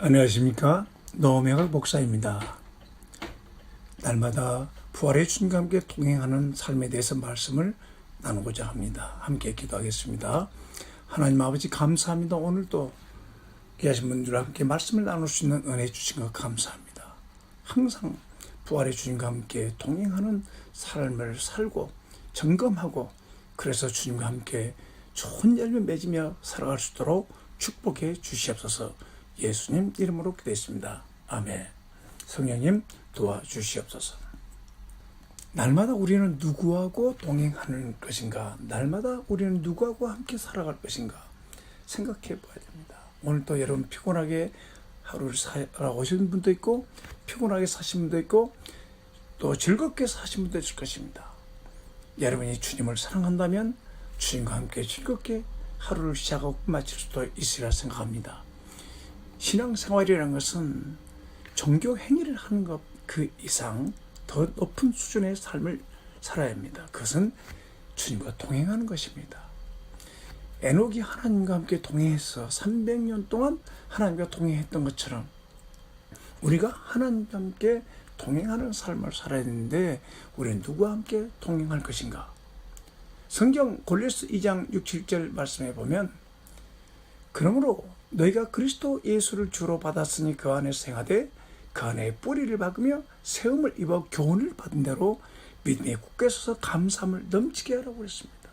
안녕하십니까. 노명학 목사입니다. 날마다 부활의 주님과 함께 동행하는 삶에 대해서 말씀을 나누고자 합니다. 함께 기도하겠습니다. 하나님 아버지 감사합니다. 오늘도 귀하신 분들과 함께 말씀을 나눌 수 있는 은혜 주신 것 감사합니다. 항상 부활의 주님과 함께 동행하는 삶을 살고 점검하고 그래서 주님과 함께 좋은 열매 맺으며 살아갈 수 있도록 축복해 주시옵소서. 예수님 이름으로 기도했습니다. 아멘. 성령님 도와주시옵소서. 날마다 우리는 누구하고 동행하는 것인가? 날마다 우리는 누구하고 함께 살아갈 것인가? 생각해 봐야 됩니다. 오늘도 여러분 피곤하게 하루를 살아오신 분도 있고 피곤하게 사신 분도 있고 또 즐겁게 사신 분도 있을 것입니다. 여러분이 주님을 사랑한다면 주님과 함께 즐겁게 하루를 시작하고 마칠 수도 있으리라 생각합니다. 신앙생활이라는 것은 종교 행위를 하는 것 그 이상 더 높은 수준의 삶을 살아야 합니다. 그것은 주님과 동행하는 것입니다. 에녹이 하나님과 함께 동행해서 300년 동안 하나님과 동행했던 것처럼 우리가 하나님과 함께 동행하는 삶을 살아야 되는데 우리는 누구와 함께 동행할 것인가? 성경 골로새 2장 6, 7절 말씀해 보면 그러므로 너희가 그리스도 예수를 주로 받았으니 그 안에서 행하되 그 안에 뿌리를 박으며 세움을 입어 교훈을 받은 대로 믿음에 굳게 서서 감사함을 넘치게 하라고 그랬습니다.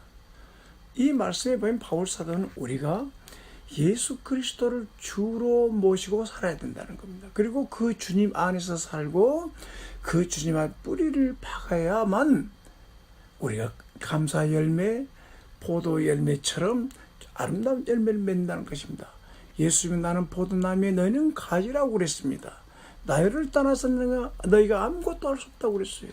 이 말씀에 보면 바울 사도는 우리가 예수 그리스도를 주로 모시고 살아야 된다는 겁니다. 그리고 그 주님 안에서 살고 그 주님 안 뿌리를 박아야만 우리가 감사 열매, 포도 열매처럼 아름다운 열매를 맺는다는 것입니다. 예수님은 나는 포도나무에 너희는 가지라고 그랬습니다. 나를 떠나서 너희가 아무것도 할 수 없다고 그랬어요.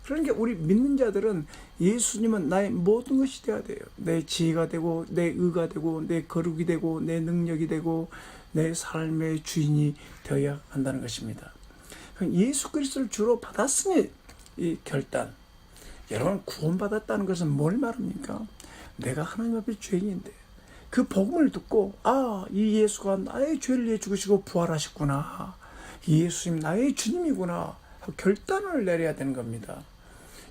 그러니까 우리 믿는 자들은 예수님은 나의 모든 것이 되어야 돼요. 내 지혜가 되고 내 의가 되고 내 거룩이 되고 내 능력이 되고 내 삶의 주인이 되어야 한다는 것입니다. 예수 그리스도를 주로 받았으니 이 결단. 여러분 구원받았다는 것은 뭘 말합니까? 내가 하나님 앞에 죄인인데 그 복음을 듣고 이 예수가 나의 죄를 위해 죽으시고 부활하셨구나. 이 예수님 나의 주님이구나. 결단을 내려야 되는 겁니다.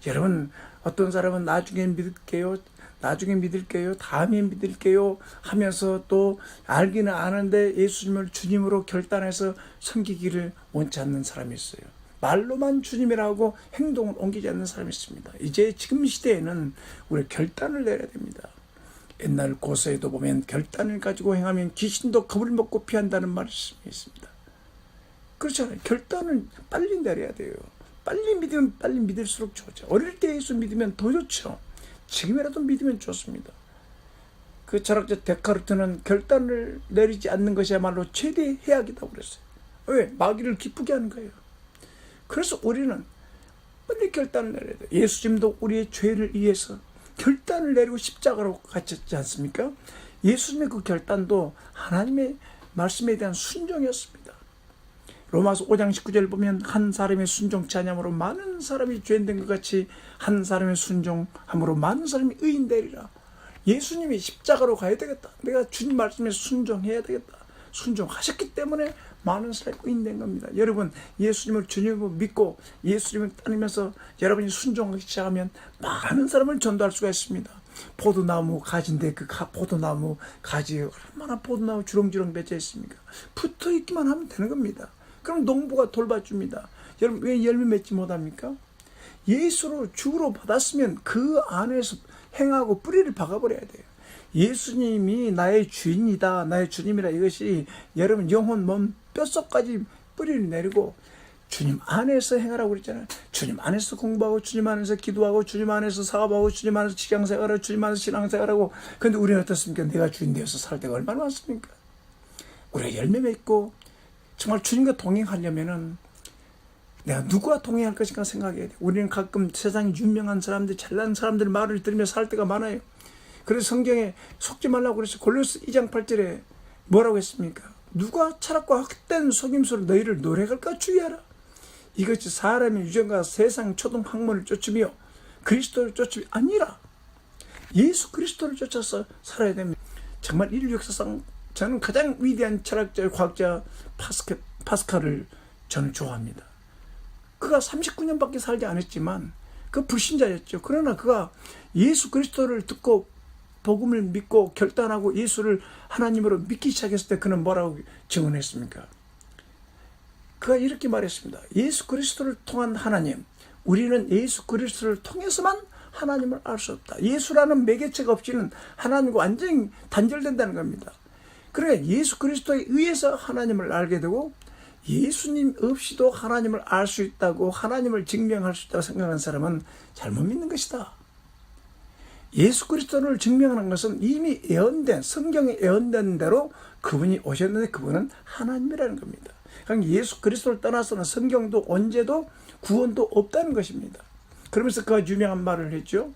여러분 어떤 사람은 나중에 믿을게요. 다음에 믿을게요 하면서 또 알기는 아는데 예수님을 주님으로 결단해서 섬기기를 원치 않는 사람이 있어요. 말로만 주님이라고 행동을 옮기지 않는 사람이 있습니다. 이제 지금 시대에는 우리 결단을 내려야 됩니다. 옛날 고서에도 보면 결단을 가지고 행하면 귀신도 겁을 먹고 피한다는 말씀이 있습니다. 그렇잖아요. 결단을 빨리 내려야 돼요. 빨리 믿으면 빨리 믿을수록 좋죠. 어릴 때 예수 믿으면 더 좋죠. 지금이라도 믿으면 좋습니다. 그 철학자 데카르트는 결단을 내리지 않는 것이야말로 최대의 해악이라고 그랬어요. 왜? 마귀를 기쁘게 하는 거예요. 그래서 우리는 빨리 결단을 내려야 돼요. 예수님도 우리의 죄를 위해서 결단을 내리고 십자가로 갇혔지 않습니까? 예수님의 그 결단도 하나님의 말씀에 대한 순종이었습니다. 로마서 5장 19절 보면 한 사람의 순종치 아니함으로 많은 사람이 죄인된 것 같이 한 사람의 순종함으로 많은 사람이 의인되리라. 예수님이 십자가로 가야 되겠다. 내가 주님 말씀에 순종해야 되겠다. 순종하셨기 때문에 많은 사람이 의인된 겁니다. 여러분 예수님을 주님으로 믿고 예수님을 따르면서 여러분이 순종하기 시작하면 많은 사람을 전도할 수가 있습니다. 포도나무 가지인데 그 포도나무 가지 얼마나 포도나무 주렁주렁 맺어 있습니까? 붙어 있기만 하면 되는 겁니다. 그럼 농부가 돌봐줍니다. 여러분 왜 열매 맺지 못합니까? 예수로 주로 받았으면 그 안에서 행하고 뿌리를 박아버려야 돼요. 예수님이 나의 주인이다, 나의 주님이라 이것이 여러분 영혼, 몸, 뼛속까지 뿌리를 내리고 주님 안에서 행하라고 그랬잖아요. 주님 안에서 공부하고 주님 안에서 기도하고 주님 안에서 사업하고 주님 안에서 직장생활하고 주님 안에서 신앙생활하고. 그런데 우리는 어떻습니까? 내가 주인 되어서 살 때가 얼마나 많습니까? 우리가 열매 맺고 정말 주님과 동행하려면은 내가 누구와 동행할 것인가 생각해야 돼. 우리는 가끔 세상에 유명한 사람들, 잘난 사람들 말을 들으며 살 때가 많아요. 그래서 성경에 속지 말라고 그래서 골로새 2장 8절에 뭐라고 했습니까? 누가 철학과 헛된 속임수로 너희를 노력할까 주의하라. 이것이 사람의 유전과 세상 초등 학문을 쫓으며 그리스도를 쫓음이 아니라 예수 그리스도를 쫓아서 살아야 됩니다. 정말 인류 역사상 저는 가장 위대한 철학자, 과학자 파스칼을 저는 좋아합니다. 그가 39년밖에 살지 않았지만 그 불신자였죠. 그러나 그가 예수 그리스도를 듣고 복음을 믿고 결단하고 예수를 하나님으로 믿기 시작했을 때 그는 뭐라고 증언했습니까? 그가 이렇게 말했습니다. 예수 그리스도를 통한 하나님, 우리는 예수 그리스도를 통해서만 하나님을 알 수 없다. 예수라는 매개체가 없이는 하나님과 완전히 단절된다는 겁니다. 그러니까 예수 그리스도에 의해서 하나님을 알게 되고 예수님 없이도 하나님을 알 수 있다고, 하나님을 증명할 수 있다고 생각하는 사람은 잘못 믿는 것이다. 예수 그리스도를 증명하는 것은 이미 예언된, 성경에 예언된 대로 그분이 오셨는데 그분은 하나님이라는 겁니다. 그러니까 예수 그리스도를 떠나서는 성경도 언제도 구원도 없다는 것입니다. 그러면서 그가 유명한 말을 했죠.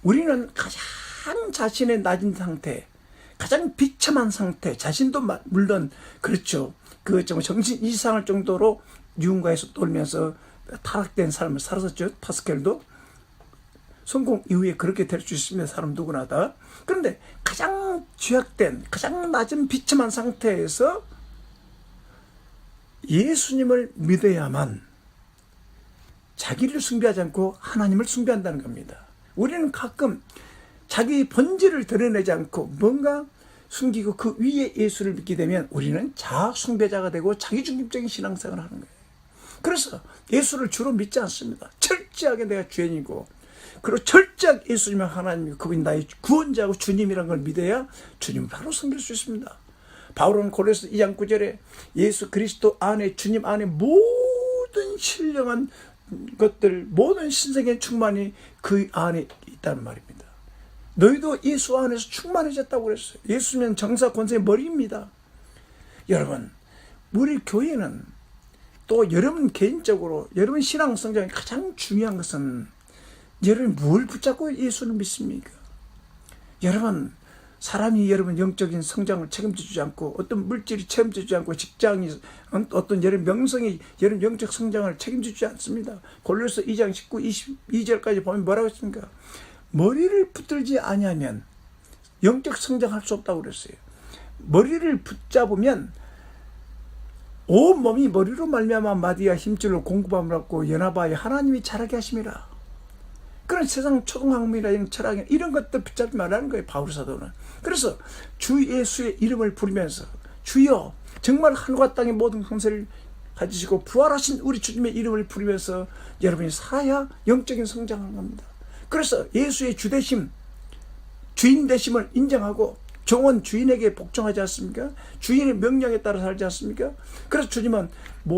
우리는 가장 자신의 낮은 상태, 가장 비참한 상태, 자신도 물론 그렇죠. 그 정신 이상할 정도로 누군가에서 돌면서 타락된 삶을 살았었죠. 파스칼도. 성공 이후에 그렇게 될 수 있습니다. 사람 누구나 다. 그런데 가장 죄악된, 가장 낮은 비참한 상태에서 예수님을 믿어야만 자기를 숭배하지 않고 하나님을 숭배한다는 겁니다. 우리는 가끔 자기 본질을 드러내지 않고 뭔가 숨기고 그 위에 예수를 믿게 되면 우리는 자아 숭배자가 되고 자기중심적인 신앙생활을 하는 거예요. 그래서 예수를 주로 믿지 않습니다. 철저하게 내가 죄인이고, 그리고 철저하게 예수님은 하나님이고 그분이 나의 구원자고 주님이라는 걸 믿어야 주님을 바로 섬길 수 있습니다. 바울은 고린도서 2장 9절에 예수 그리스도 안에, 주님 안에 모든 신령한 것들, 모든 신성의 충만이 그 안에 있다는 말입니다. 너희도 예수 안에서 충만해졌다고 그랬어요. 예수는 정사 권세의 머리입니다. 여러분, 우리 교회는 또 여러분 개인적으로 여러분 신앙 성장에 가장 중요한 것은 여러분이 뭘 붙잡고 예수를 믿습니까? 여러분, 사람이 여러분 영적인 성장을 책임져 주지 않고, 어떤 물질이 책임져 주지 않고, 직장이, 어떤 여러분 명성이 여러분 영적 성장을 책임져 주지 않습니다. 고린도서 2장 19, 22절까지 보면 뭐라고 했습니까? 머리를 붙들지 아니하면 영적 성장할 수 없다고 그랬어요. 머리를 붙잡으면 온 몸이 머리로 말미암아 마디와 힘줄로 공급함을 받고 연합하여 하나님이 자라게 하심이라. 그런 세상 초등학문이나 이런 철학이나 이런 것들 붙잡지 말라는 거예요, 바울 사도는. 그래서 주 예수의 이름을 부르면서 주여 정말 하늘과 땅의 모든 권세를 가지시고 부활하신 우리 주님의 이름을 부르면서 여러분이 살아야 영적인 성장을 합니다. 그래서 예수의 주되심, 주인 되심을 인정하고 종은 주인에게 복종하지 않습니까? 주인의 명령에 따라 살지 않습니까? 그래서 주님은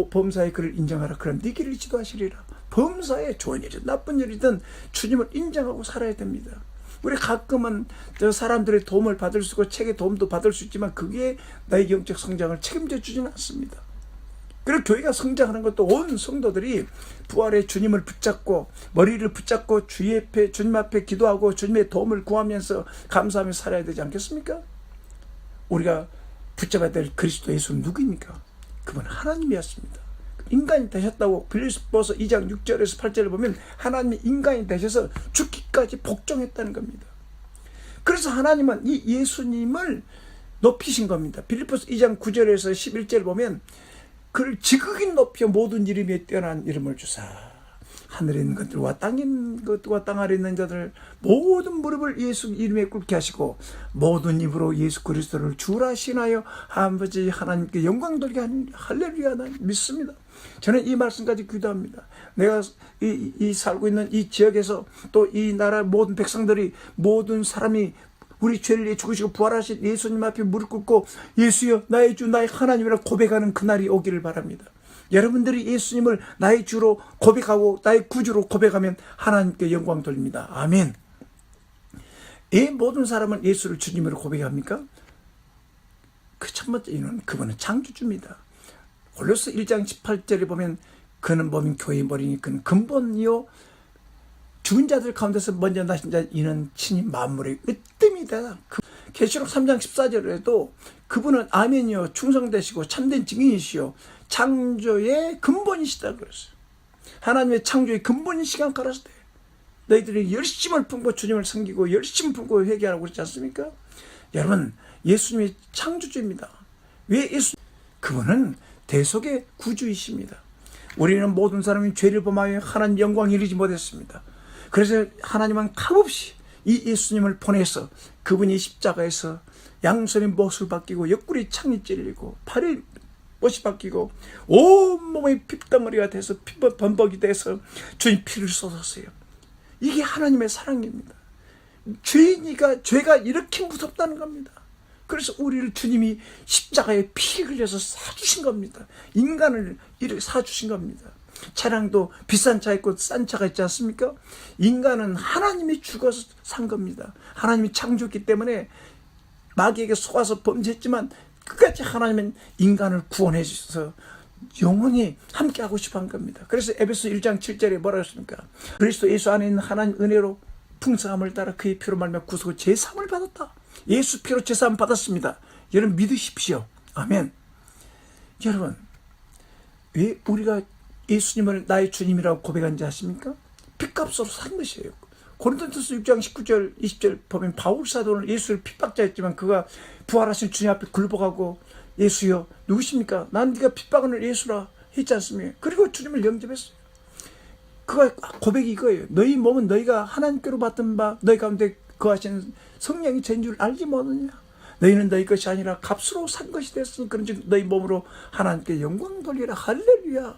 범사의 그를 인정하라. 그럼 네 길을 지도하시리라. 범사의 좋은 일이든 나쁜 일이든 주님을 인정하고 살아야 됩니다. 우리 가끔은 사람들의 도움을 받을 수 있고 책의 도움도 받을 수 있지만 그게 나의 영적 성장을 책임져 주지는 않습니다. 그리고 교회가 성장하는 것도 온 성도들이 부활의 주님을 붙잡고 머리를 붙잡고 주님 앞에 기도하고 주님의 도움을 구하면서 감사하며 살아야 되지 않겠습니까? 우리가 붙잡아야 될 그리스도 예수는 누구입니까? 그분 하나님이었습니다. 인간이 되셨다고 빌립보서 2장 6절에서 8절을 보면 하나님이 인간이 되셔서 죽기까지 복종했다는 겁니다. 그래서 하나님은 이 예수님을 높이신 겁니다. 빌립보서 2장 9절에서 11절을 보면 그를 지극히 높여 모든 이름에 뛰어난 이름을 주사 하늘에 있는 것들과 땅에 있는 것들과 땅 아래 있는 자들 모든 무릎을 예수 이름에 꿇게 하시고 모든 입으로 예수 그리스도를 주라 신하여 아버지 하나님께 영광 돌게 하는 할렐루야. 난 믿습니다. 저는 이 말씀까지 기도합니다. 내가 이 살고 있는 이 지역에서 또 이 나라 모든 백성들이 모든 사람이 우리 죄를 위해 죽으시고 부활하신 예수님 앞에 무릎 꿇고 예수여 나의 주 나의 하나님이라 고백하는 그날이 오기를 바랍니다. 여러분들이 예수님을 나의 주로 고백하고 나의 구주로 고백하면 하나님께 영광 돌립니다. 아멘. 이 모든 사람은 예수를 주님으로 고백합니까? 그 첫 번째 이유는 그분은 창조주입니다. 골로새 1장 18절에 보면 그는 몸인 교회의 머리니 그는 근본이요 죽은 자들 가운데서 먼저 나신 자 이는 친히 만물의 으뜸이다. 계시록 3장 14절에도 그분은 아멘이요 충성되시고 참된 증인이시요 창조의 근본이시다 그랬어요. 하나님의 창조의 근본인 시간 가라사대 너희들이 열심을 품고 주님을 섬기고 열심을 품고 회개하라고 그러지 않습니까? 여러분 예수님이 창조주입니다. 왜 그분은 대속의 구주이십니다. 우리는 모든 사람이 죄를 범하여 하나님 영광 이르지 못했습니다. 그래서 하나님은 값없이 이 예수님을 보내서 그분이 십자가에서 양손에 못을 박히고 옆구리 창이 찔리고 팔이 못이 박히고 온몸에 핏덩어리가 돼서 범벅이 돼서 주님 피를 쏟았어요. 이게 하나님의 사랑입니다. 죄가 이렇게 무섭다는 겁니다. 그래서 우리를 주님이 십자가에 피 흘려서 사주신 겁니다. 인간을 이렇게 사주신 겁니다. 차량도 비싼 차 있고 싼 차가 있지 않습니까? 인간은 하나님이 죽어서 산 겁니다. 하나님이 창조했기 때문에 마귀에게 속아서 범죄했지만 끝까지 하나님은 인간을 구원해 주셔서 영원히 함께하고 싶어 한 겁니다. 그래서 에베소 1장 7절에 뭐라고 했습니까? 그리스도 예수 안에 있는 하나님 은혜로 풍성함을 따라 그의 피로 말미암아 구속을 제사함을 받았다. 예수 피로 제사함 받았습니다. 여러분 믿으십시오. 아멘. 여러분 왜 우리가 예수님을 나의 주님이라고 고백한지 아십니까? 핏값으로 산 것이에요. 고린도전서 6장 19절 20절 보면 바울 사도는 예수를 핍박자였지만 그가 부활하신 주님 앞에 굴복하고 예수여 누구십니까? 난 네가 핍박하는 예수라 했지 않습니까? 그리고 주님을 영접했어요. 그가 고백이 이거예요. 너희 몸은 너희가 하나님께로 받은 바 너희 가운데 거하시는 성령이 된 줄 알지 못하느냐? 너희는 너희 것이 아니라 값으로 산 것이 됐으니 그런즉 너희 몸으로 하나님께 영광 돌리라. 할렐루야.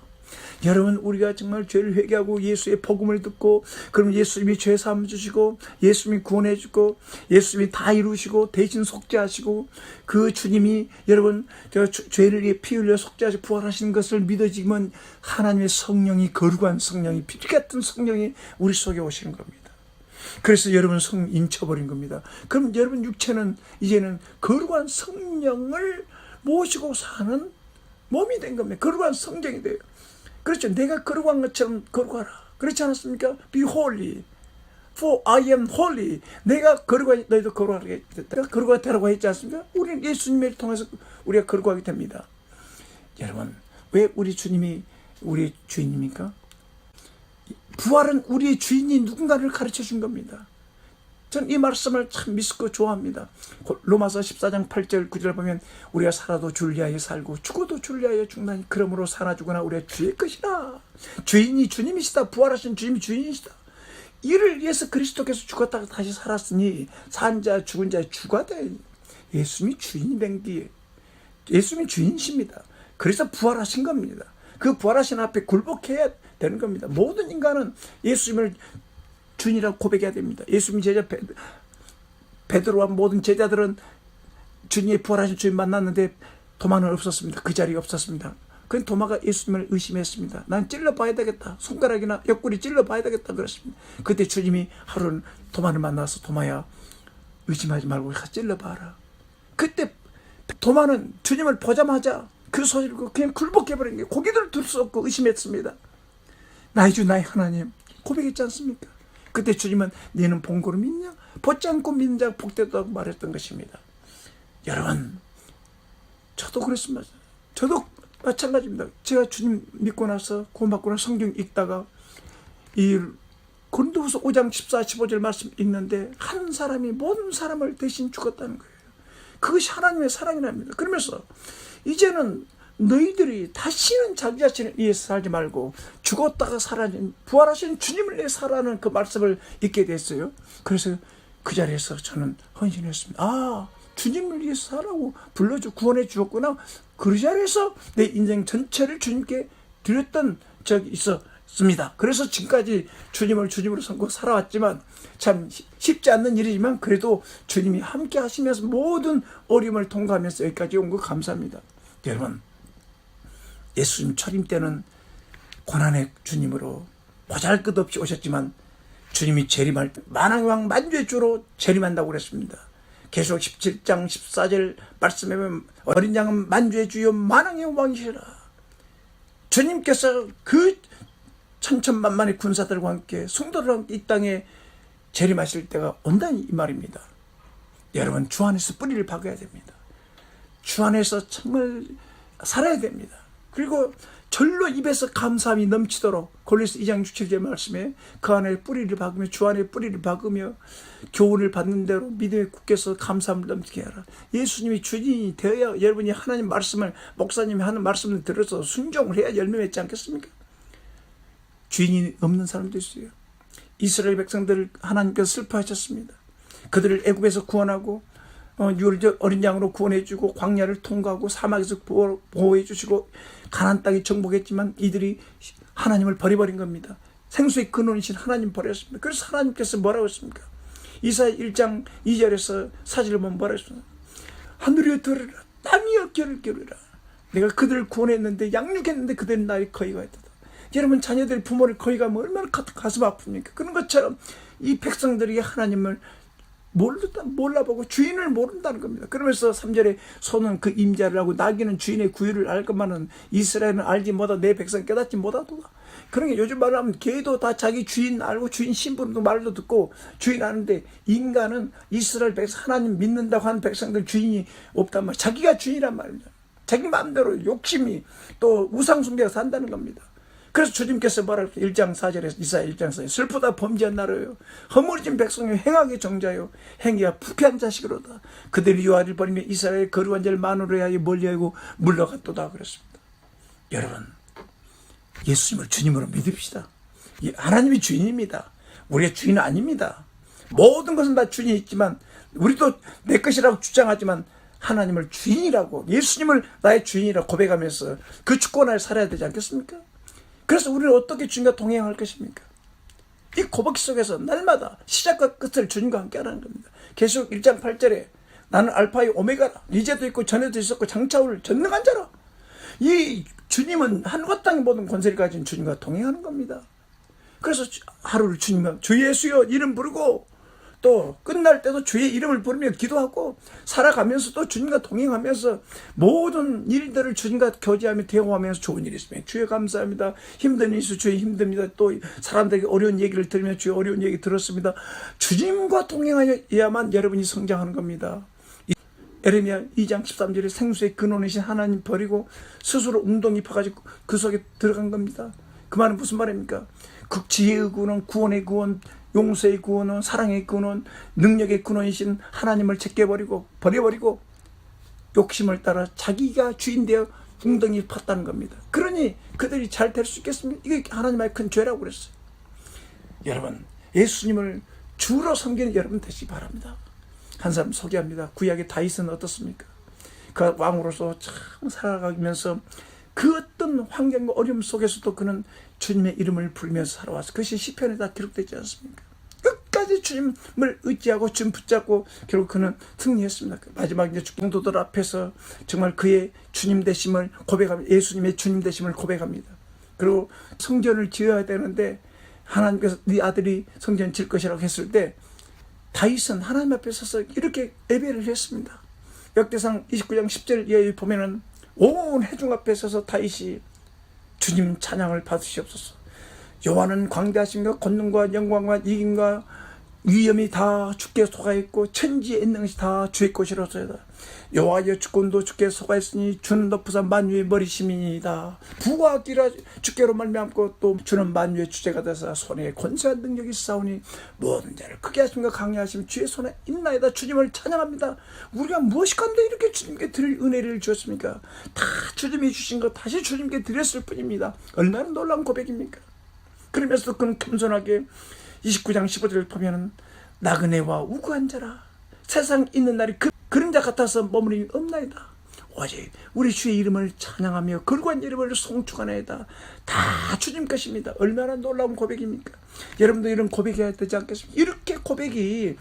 여러분 우리가 정말 죄를 회개하고 예수의 복음을 듣고 그럼 예수님이 죄 사함 주시고 예수님이 구원해 주고 예수님이 다 이루시고 대신 속죄하시고 그 주님이 여러분 죄를 위해 피 흘려 속죄하시고 부활하시는 것을 믿어지면 하나님의 성령이 거룩한 성령이 피 같은 성령이 우리 속에 오시는 겁니다. 그래서 여러분 성 인쳐버린 겁니다. 그럼 여러분 육체는 이제는 거룩한 성령을 모시고 사는 몸이 된 겁니다. 거룩한 성령이 돼요. 그렇죠. 내가 거룩한 것처럼 거룩하라. 그렇지 않았습니까? Be holy, for I am holy. 내가 거룩하게 너희도 거룩하게 됐다. 내가 거룩하게 되라고 했지 않습니까? 우리는 예수님을 통해서 우리가 거룩하게 됩니다. 여러분 왜 우리 주님이 우리의 주인입니까? 부활은 우리의 주인이 누군가를 가르쳐 준 겁니다. 전 이 말씀을 참 믿고 좋아합니다. 로마서 14장 8절 9절 보면 우리가 살아도 주를 위하여 살고 죽어도 주를 위하여 죽나니 그러므로 사나 죽으나 우리가 주의 것이라. 주인이 주님이시다. 부활하신 주님이 주인이시다. 이를 위해서 그리스도께서 죽었다가 다시 살았으니 산 자 죽은 자의 주가 돼. 예수님이 주인이 된 게 예수님이 주인이십니다. 그래서 부활하신 겁니다. 그 부활하신 앞에 굴복해야 되는 겁니다. 모든 인간은 예수님을 주인이라고 고백해야 됩니다. 예수님 제자 베드로와 모든 제자들은 주님의 부활하신 주님 만났는데 도마는 없었습니다. 그 자리에 없었습니다. 그건 도마가 예수님을 의심했습니다. 난 찔러봐야 되겠다. 손가락이나 옆구리 찔러봐야 되겠다 그랬습니다. 그때 주님이 하루는 도마를 만나서 도마야 의심하지 말고 가서 찔러봐라. 그때 도마는 주님을 보자마자 그 소리를 그냥 굴복해버린 게 고개를 들 수 없고 의심했습니다. 나의 주 나의 하나님 고백했지 않습니까? 그때 주님은 너는 본 거로 믿냐? 보지 않고 믿는 자가 복되다고 말했던 것입니다. 여러분 저도 그랬습니다. 저도 마찬가지입니다. 제가 주님 믿고 나서 구원받고 나서 성경 읽다가 이 고린도후서 5장 14, 15절 말씀 읽는데 한 사람이 모든 사람을 대신 죽었다는 거예요. 그것이 하나님의 사랑이랍니다. 그러면서 이제는 너희들이 다시는 자기 자신을 위해서 살지 말고 죽었다가 살아진 부활하신 주님을 위해 살아라는 그 말씀을 읽게 됐어요. 그래서 그 자리에서 저는 헌신했습니다. 아, 주님을 위해서 살라고 불러줘 구원해 주었구나. 그 자리에서 내 인생 전체를 주님께 드렸던 적이 있었습니다. 그래서 지금까지 주님을 주님으로 삼고 살아왔지만 참 쉽지 않는 일이지만 그래도 주님이 함께 하시면서 모든 어려움을 통과하면서 여기까지 온 거 감사합니다. 여러분 예수님 초림 때는 고난의 주님으로 보잘것없이 오셨지만 주님이 재림할 때 만왕의 왕 만주의 주로 재림한다고 그랬습니다. 계속 17장 14절 말씀에 보면 어린 양은 만주의 주요 만왕의 왕이시라. 주님께서 그 천천만만의 군사들과 함께 성도들과 함께 이 땅에 재림하실 때가 온다는 이 말입니다. 여러분 주 안에서 뿌리를 박아야 됩니다. 주 안에서 정말 살아야 됩니다. 그리고 절로 입에서 감사함이 넘치도록 골로새 2장 6, 7절 말씀에 그 안에 뿌리를 박으며 주 안에 뿌리를 박으며 교훈을 받는 대로 믿음에 굳게서 감사함을 넘치게 하라. 예수님이 주인이 되어야 여러분이 하나님 말씀을 목사님이 하는 말씀을 들어서 순종을 해야 열매 맺지 않겠습니까? 주인이 없는 사람도 있어요. 이스라엘 백성들을 하나님께서 슬퍼하셨습니다. 그들을 애굽에서 구원하고 유월절 어린 양으로 구원해주고 광야를 통과하고 사막에서 보호해주시고 가나안 땅에 정복했지만 이들이 하나님을 버려버린 겁니다. 생수의 근원이신 하나님 버렸습니다. 그래서 하나님께서 뭐라고 했습니까? 이사야 1장 2절에서 사절을 보면 뭐라고 했습니까? 하늘이여 들으라, 땅이여 귀를 기울이라. 내가 그들을 구원했는데 양육했는데 그들은 나의 거위가 있다. 여러분 자녀들 부모를 거위가면 얼마나 가슴 아픕니까? 그런 것처럼 이 백성들이 하나님을 몰라보고 주인을 모른다는 겁니다. 그러면서 3절에 소는 그 임자를 하고 나귀는 주인의 구유를 알 것만은 이스라엘은 알지 못하고 내 백성 깨닫지 못하도다. 그러니까 요즘 말로 하면 개도 다 자기 주인 알고 주인 신분도 말도 듣고 주인 아는데 인간은 이스라엘 백성 하나님 믿는다고 하는 백성들 주인이 없단 말이에요. 자기가 주인이란 말입니다. 자기 마음대로 욕심이 또 우상숭배가 산다는 겁니다. 그래서 주님께서 뭐라고 1장 4절에서 이사야 1장 4절 슬프다 범죄한 나라요 허물진 백성이 행하게 정자요 행위가 부패한 자식으로다. 그들이 여호와를 버리며 이스라엘 거룩한 자를 만으로 하여 멀리하고 물러갔도다 그랬습니다. 여러분 예수님을 주님으로 믿읍시다. 하나님이 주인입니다. 우리의 주인은 아닙니다. 모든 것은 다 주인이 있지만 우리도 내 것이라고 주장하지만 하나님을 주인이라고 예수님을 나의 주인이라고 고백하면서 그 주권 아래 살아야 되지 않겠습니까? 그래서 우리는 어떻게 주님과 동행할 것입니까? 이 고백 속에서 날마다 시작과 끝을 주님과 함께 하라는 겁니다. 계시록 1장 8절에 나는 알파의 오메가라. 이제도 있고 전에도 있었고 장차 올 전능한 자라. 이 주님은 하늘과 땅의 모든 권세를 가진 주님과 동행하는 겁니다. 그래서 하루를 주님과 주 예수여 이름 부르고 또 끝날 때도 주의 이름을 부르며 기도하고 살아가면서도 주님과 동행하면서 모든 일들을 주님과 교제하며 대화하면서 좋은 일이 있으면 주여 감사합니다. 힘든 일수 주여 힘듭니다. 또 사람들에게 어려운 얘기를 들으며 주여 어려운 얘기 들었습니다. 주님과 동행하여야만 여러분이 성장하는 겁니다. 에레미야 2장 13절에 생수의 근원이신 하나님 버리고 스스로 웅덩이 파가지고 그 속에 들어간 겁니다. 그 말은 무슨 말입니까? 지혜의 근원, 구원의 구원, 용서의 근원, 사랑의 근원, 능력의 근원이신 하나님을 제껴버리고 버려버리고 욕심을 따라 자기가 주인 되어 웅덩이 팠다는 겁니다. 그러니 그들이 잘 될 수 있겠습니까? 이게 하나님의 큰 죄라고 그랬어요. 여러분 예수님을 주로 섬기는 여러분 되시기 바랍니다. 한 사람 소개합니다. 구약의 다윗은 어떻습니까? 그 왕으로서 참 살아가면서 그 어떤 환경과 어려움 속에서도 그는 주님의 이름을 부르면서 살아왔어요. 그것이 시편에 다 기록되지 않습니까? 끝까지 주님을 의지하고 주님 붙잡고 결국 그는 승리했습니다. 마지막 이제 중도들 앞에서 정말 그의 주님 되심을 고백합니다. 예수님의 주님 되심을 고백합니다. 그리고 성전을 지어야 되는데 하나님께서 네 아들이 성전 질 것이라고 했을 때 다윗은 하나님 앞에 서서 이렇게 예배를 했습니다. 역대상 29장 10절 이하에 보면은 온 회중 앞에 서서 다윗이 주님 찬양을 받으시옵소서. 여호와는 광대하심과 권능과 영광과 이김과 위엄이 다 주께 속하였고 천지에 있는 것이 다 주의 것이로소이다. 여호와여 주권도 주께 속하였으니 주는 높으사 만유의 머리심이니이다. 부와 기라 주께로 말미암고 또 주는 만유의 주제가 되사 손에 권세한 능력이 있사오니 모든 자를 크게 하심과 강력하심 주의 손에 있나이다. 주님을 찬양합니다. 우리가 무엇이 간데 이렇게 주님께 드릴 은혜를 주었습니까? 다 주님이 주신 것 다시 주님께 드렸을 뿐입니다. 얼마나 놀라운 고백입니까? 그러면서도 그는 겸손하게 29장 15절을 보면은 나그네와 우구한 자라 세상 있는 날이 그림자 같아서 머무림이 없나이다. 오직 우리 주의 이름을 찬양하며 거룩한 이름을 송축하나이다. 다 주님 것입니다. 얼마나 놀라운 고백입니까? 여러분도 이런 고백해야 되지 않겠습니까? 이렇게 고백이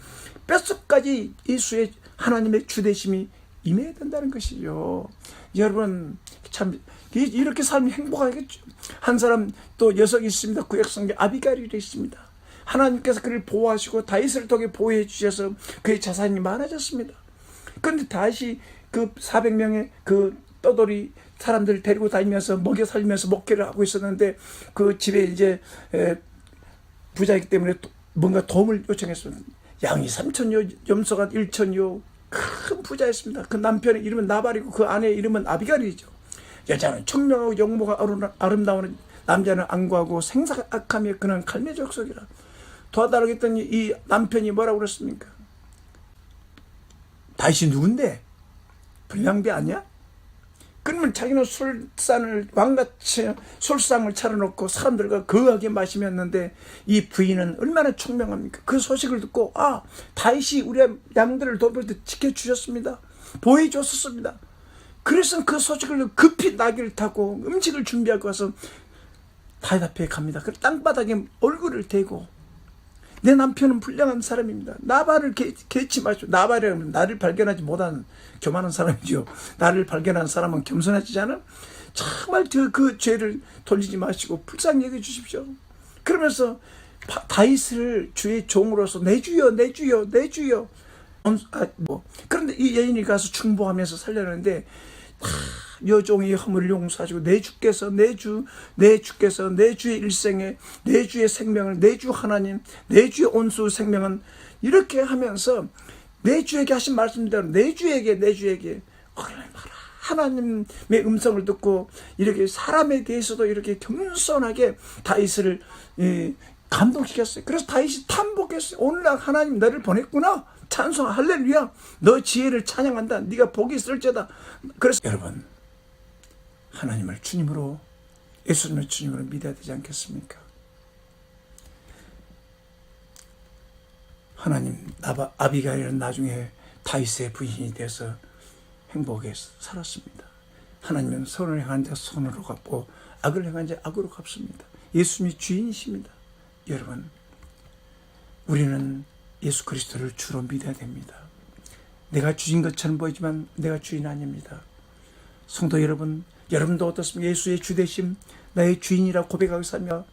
뼛속까지 예수의 하나님의 주되심이 임해야 된다는 것이죠. 여러분 참 이렇게 살면 행복하겠죠. 한 사람 또 여성이 있습니다. 구약성경 아비가일이 있습니다. 하나님께서 그를 보호하시고 다윗을 통해 보호해 주셔서 그의 자산이 많아졌습니다. 그런데 다윗이 그 400명의 그 떠돌이 사람들을 데리고 다니면서 먹여 살리면서 목회를 하고 있었는데 그 집에 이제 부자이기 때문에 뭔가 도움을 요청했습니다. 양이 3,000여, 염소가 1,000여, 큰 부자였습니다. 그 남편의 이름은 나발이고 그 아내의 이름은 아비가일이죠. 여자는 청명하고 영모가 아름다운 남자는 안구하고 생사가 악하며 그는 갈매 족속이라. 더 다르게 했더니 이 남편이 뭐라고 그랬습니까? 다윗이 누군데? 불량배 아니야? 그러면 자기는 술상을 왕같이 술상을 차려놓고 사람들과 거하게 마시면는데 이 부인은 얼마나 총명합니까? 그 소식을 듣고 다윗이 우리의 양들을 돌볼 때 지켜주셨습니다. 보호해줬었습니다. 그래서 그 소식을 급히 나귀를 타고 음식을 준비하고 와서 다윗 앞에 갑니다. 그 땅바닥에 얼굴을 대고 내 남편은 불량한 사람입니다. 나발을 개치 마시오. 나발이라면 나를 발견하지 못한 교만한 사람이죠. 나를 발견한 사람은 겸손해지지 않아? 정말 그 죄를 돌리지 마시고 불쌍히 여겨 주십시오. 그러면서 다윗을 주의 종으로서 내 주여 내 주여 내 주여. 그런데 이 여인이 가서 중보하면서 살려는데 여종이 허물을 용서하시고 내 주께서 내 주께서 내 주의 일생에 내 주의 생명을 내 주 하나님 내 주의 온수 생명은 이렇게 하면서 내 주에게 하신 말씀대로 내 주에게 하나님의 음성을 듣고 이렇게 사람에 대해서도 이렇게 겸손하게 다윗을 감동시켰어요. 그래서 다윗이 탐복했어요. 오늘날 하나님 너를 보냈구나. 찬송 할렐루야. 너 지혜를 찬양한다. 네가 복이 있을지어다. 그래서 여러분 하나님을 주님으로 예수님을 주님으로 믿어야 되지 않겠습니까? 하나님 아비가일은 나중에 다윗의 부인이 돼서 행복하게 살았습니다. 하나님은 선을 행한 자 선으로 갚고 악을 행한 자 악으로 갚습니다. 예수님이 주인이십니다. 여러분 우리는 예수 그리스도를 주로 믿어야 됩니다. 내가 주인 것처럼 보이지만 내가 주인 아닙니다. 성도 여러분, 여러분도 어떻습니까? 예수의 주되심, 나의 주인이라고 고백하고 살며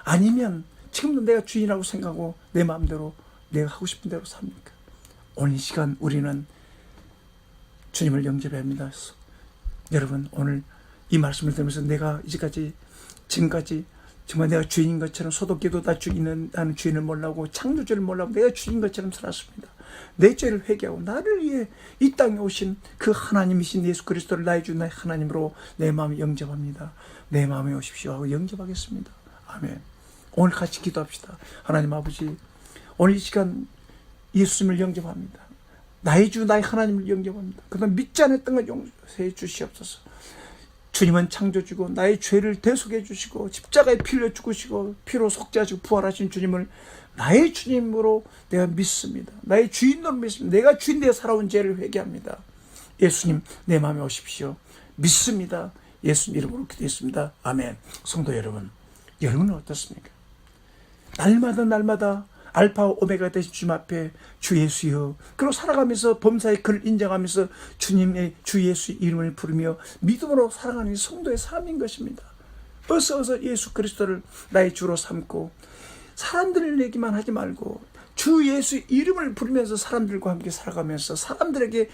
아니면 지금도 내가 주인이라고 생각하고 내 마음대로 내가 하고 싶은 대로 삽니까? 오늘 이 시간 우리는 주님을 영접해야 합니다. 여러분 오늘 이 말씀을 들으면서 내가 지금까지 정말 내가 주인인 것처럼 소독기도 나는 주인을 몰라고 창조주를 몰라고 내가 주인인 것처럼 살았습니다. 내 죄를 회개하고 나를 위해 이 땅에 오신 그 하나님이신 예수 그리스도를 나의 주 나의 하나님으로 내 마음에 영접합니다. 내 마음에 오십시오 하고 영접하겠습니다. 아멘. 오늘 같이 기도합시다. 하나님 아버지 오늘 이 시간 예수님을 영접합니다. 나의 주 나의 하나님을 영접합니다. 그동안 믿지 않았던 것 용서해 주시옵소서. 주님은 창조주고 나의 죄를 대속해 주시고 십자가에 피를 죽으시고 피로 속죄하시고 부활하신 주님을 나의 주님으로 내가 믿습니다. 나의 주인으로 믿습니다. 내가 주인 되어 살아온 죄를 회개합니다. 예수님 내 마음에 오십시오. 믿습니다. 예수님 이름으로 기도했습니다. 아멘. 성도 여러분, 여러분은 어떻습니까? 날마다 알파와 오메가 되신 주님 앞에 주 예수여 그리고 살아가면서 범사의 그를 인정하면서 주님의 주 예수의 이름을 부르며 믿음으로 살아가는 성도의 삶인 것입니다. 어서 예수 그리스도를 나의 주로 삼고 사람들 얘기만 하지 말고 주 예수의 이름을 부르면서 사람들과 함께 살아가면서 사람들에게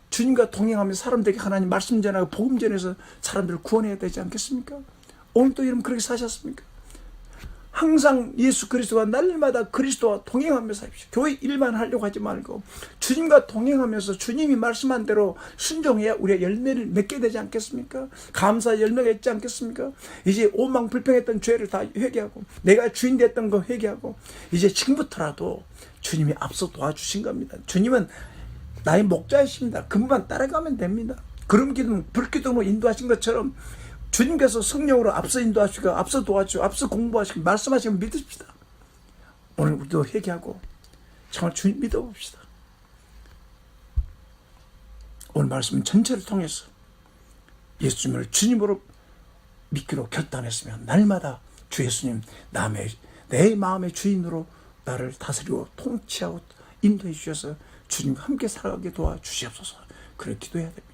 주님과 동행하면서 사람들에게 하나님 말씀 전하고 복음 전해서 사람들을 구원해야 되지 않겠습니까? 오늘도 여러분 그렇게 사셨습니까? 항상 예수 그리스도와 날마다 그리스도와 동행하면서 하십시오. 교회 일만 하려고 하지 말고 주님과 동행하면서 주님이 말씀한 대로 순종해야 우리가 열매를 맺게 되지 않겠습니까? 감사 열매가 있지 않겠습니까? 이제 오망 불평했던 죄를 다 회개하고 내가 주인 됐던 거 회개하고 이제 지금부터라도 주님이 앞서 도와주신 겁니다. 주님은 나의 목자이십니다. 그분만 따라가면 됩니다. 구름 기둥 불기둥으로 인도하신 것처럼 주님께서 성령으로 앞서 인도하시고 앞서 도와주시고 앞서 공부하시고 말씀하시고 믿으십시다. 오늘 우리도 회개하고 정말 주님 믿어봅시다. 오늘 말씀은 전체를 통해서 예수님을 주님으로 믿기로 결단했으면 날마다 주 예수님 내 마음의 주인으로 나를 다스리고 통치하고 인도해 주셔서 주님과 함께 살아가게 도와주시옵소서. 그렇게 기도해야 됩니다.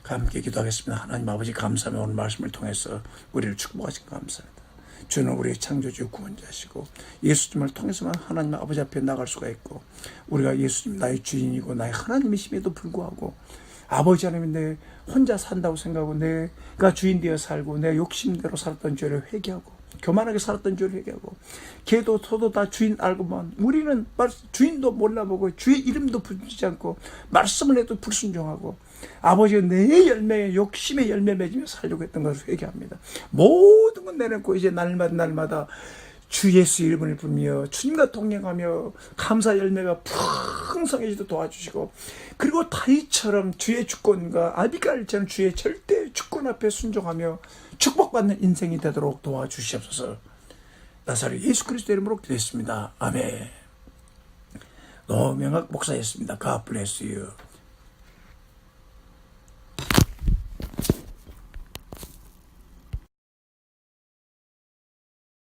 함께 기도하겠습니다. 하나님 아버지 감사합니다. 오늘 말씀을 통해서 우리를 축복하신 감사합니다. 주는 우리의 창조주 구원자시고 예수님을 통해서만 하나님 아버지 앞에 나갈 수가 있고 우리가 예수님 나의 주인이고 나의 하나님이심에도 불구하고 아버지 하나님 내 혼자 산다고 생각하고 내가 주인 되어 살고 내 욕심대로 살았던 죄를 회개하고 교만하게 살았던 줄 회개하고, 걔도 소도 다 주인 알고만 우리는 주인도 몰라보고 주의 이름도 부르지 않고 말씀을 해도 불순종하고 아버지가 내 열매에 욕심의 열매 맺으며 살려고 했던 것을 회개합니다. 모든 건 내놓고 이제 날마다 주 예수 이름을 부르며 주님과 동행하며 감사 열매가 풍성해지도 도와주시고, 그리고 다윗처럼 주의 주권과 아비가일처럼 주의 절대 주권 앞에 순종하며 축복받는 인생이 되도록 도와주시옵소서. 나사렛 예수 그리스도 이름으로 기도했습니다. 아멘. 노명학 목사였습니다. God bless you.